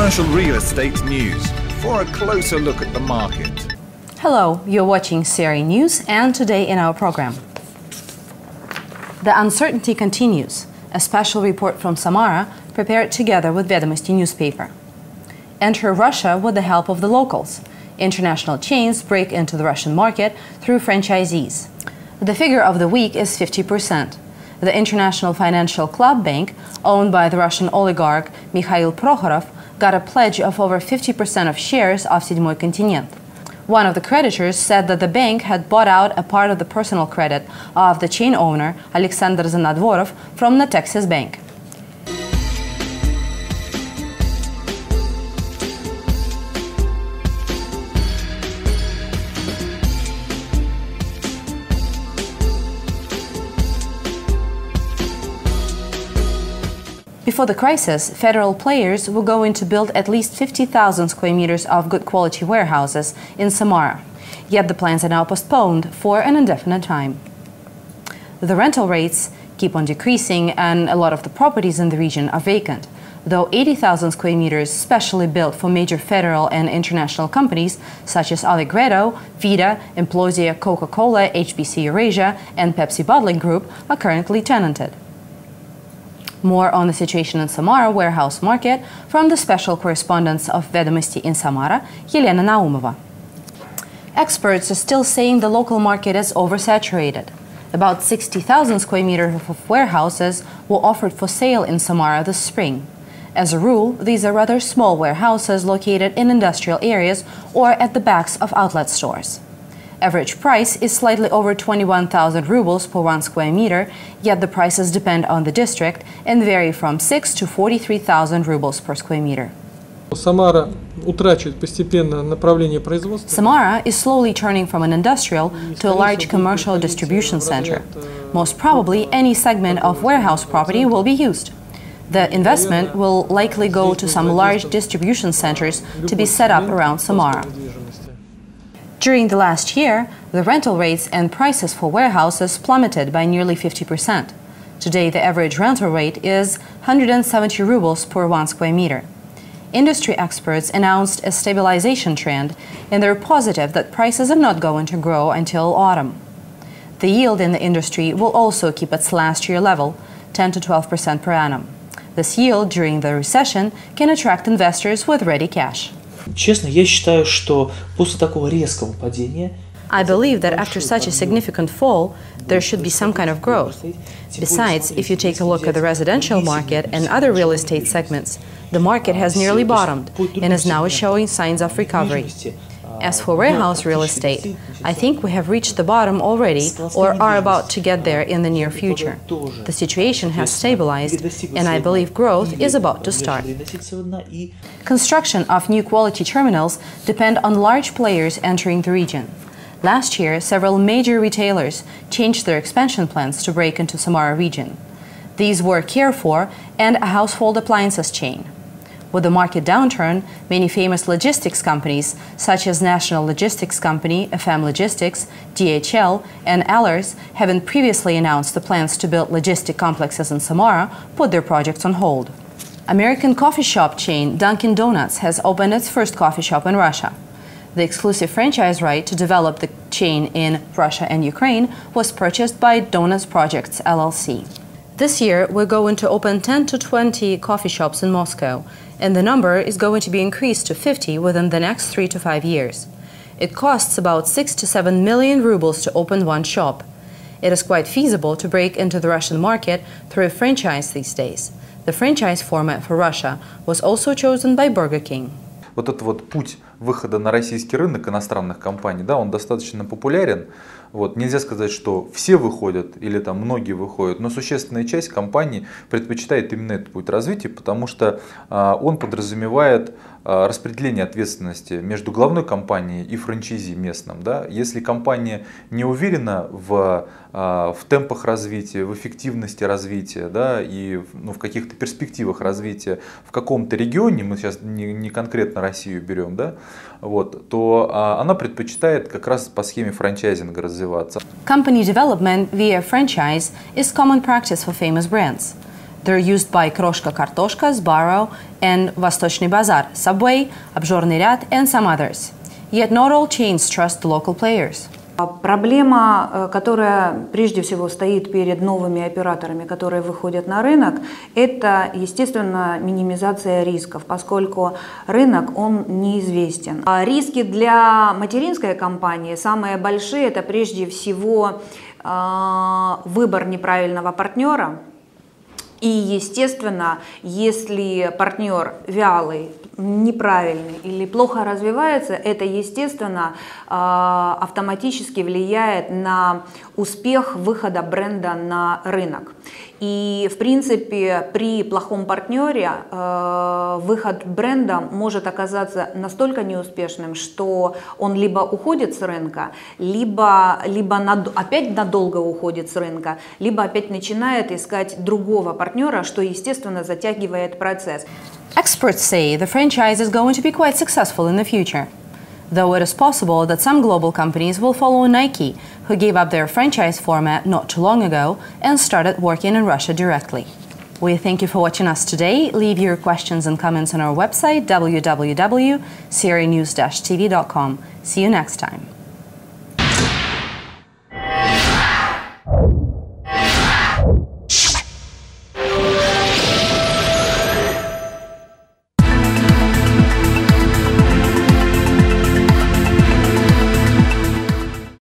commercial real estate news for a closer look at the market. Hello, you're watching CRE News, and today in our program. The uncertainty continues. A special report from Samara prepared together with Vedomosti newspaper. Enter Russia with the help of the locals. International chains break into the Russian market through franchisees. The figure of the week is 50%. The International Financial Club Bank, owned by the Russian oligarch Mikhail Prokhorov, got a pledge of over 50% of shares of Седьмой континент. One of the creditors said that the bank had bought out a part of the personal credit of the chain owner, Alexander Zanadvorov, from the Texas Bank. Before the crisis, federal players were going to build at least 50,000 square meters of good quality warehouses in Samara. Yet the plans are now postponed for an indefinite time. The rental rates keep on decreasing and a lot of the properties in the region are vacant, though 80,000 square meters specially built for major federal and international companies such as CRE.ru, Vida, Implosia, Coca-Cola, HBC Eurasia and Pepsi Bottling Group are currently tenanted. More on the situation in Samara warehouse market from the special correspondent of Vedomosti in Samara, Elena Naumova. Experts are still saying the local market is oversaturated. About 60,000 square meters of warehouses were offered for sale in Samara this spring. As a rule, these are rather small warehouses located in industrial areas or at the backs of outlet stores. Average price is slightly over 21,000 rubles per 1 square meter, yet the prices depend on the district and vary from 6 to 43,000 rubles per square meter. Samara is slowly turning from an industrial to a large commercial distribution center. Most probably, any segment of warehouse property will be used. The investment will likely go to some large distribution centers to be set up around Samara. During the last year, the rental rates and prices for warehouses plummeted by nearly 50%. Today, the average rental rate is 170 rubles per 1 square meter. Industry experts announced a stabilization trend, and they're positive that prices are not going to grow until autumn. The yield in the industry will also keep its last year level, 10 to 12% per annum. This yield during the recession can attract investors with ready cash. Честно, я считаю, что после такого резкого падения I believe that after such a significant fall, there should be some kind of growth. Besides, if you take a look at the residential market and other real estate segments, the market has nearly bottomed and is now showing signs of recovery. As for warehouse real estate, I think we have reached the bottom already or are about to get there in the near future. The situation has stabilized, and I believe growth is about to start. Construction of new quality terminals depend on large players entering the region. Last year, several major retailers changed their expansion plans to break into Samara region. These were CRE.ru and a household appliances chain. With the market downturn, many famous logistics companies, such as National Logistics Company, FM Logistics, DHL, and others, having previously announced the plans to build logistic complexes in Samara, put their projects on hold. American coffee shop chain Dunkin' Donuts has opened its first coffee shop in Russia. The exclusive franchise right to develop the chain in Russia and Ukraine was purchased by Donuts Projects LLC. This year, we're going to open 10 to 20 coffee shops in Moscow, and the number is going to be increased to 50 within the next 3 to 5 years. It costs about 6 to 7 million rubles to open one shop. It is quite feasible to break into the Russian market through a franchise these days. The franchise format for Russia was also chosen by Burger King. Вот этот вот путь выхода на российский рынок иностранных компаний, да, он достаточно популярен. Вот, нельзя сказать, что все выходят или там многие выходят, но существенная часть компаний предпочитает именно этот путь развития, потому что он подразумевает распределение ответственности между главной компанией и франчайзи местным. Да? Если компания не уверена в темпах развития, в эффективности развития, да, и в каких-то перспективах развития в каком-то регионе, мы сейчас не конкретно Россию берем, да, вот, то она предпочитает как раз по схеме франчайзинга развиваться. Company development via franchise is common practice for famous brands. They're used by Kroshka Kartoshka, Sbarro, and Vostochny Bazar, Subway, Обжорный ряд, and some others. Yet not all chains trust the local players. Проблема, которая прежде всего стоит перед новыми операторами, которые выходят на рынок, это, естественно, минимизация рисков, поскольку рынок, он неизвестен. А риски для материнской компании самые большие, это прежде всего выбор неправильного партнера. И, естественно, если партнер вялый, неправильный или плохо развивается, это, естественно, автоматически влияет на успех выхода бренда на рынок. И, в принципе, при плохом партнере выход бренда может оказаться настолько неуспешным, что он либо уходит с рынка, либо опять надолго уходит с рынка, либо опять начинает искать другого партнера, что, естественно, затягивает процесс. Experts say the franchise is going to be quite successful in the future, though it is possible that some global companies will follow Nike, who gave up their franchise format not too long ago and started working in Russia directly. We thank you for watching us today. Leave your questions and comments on our website www.CRE.news-tv.com. See you next time.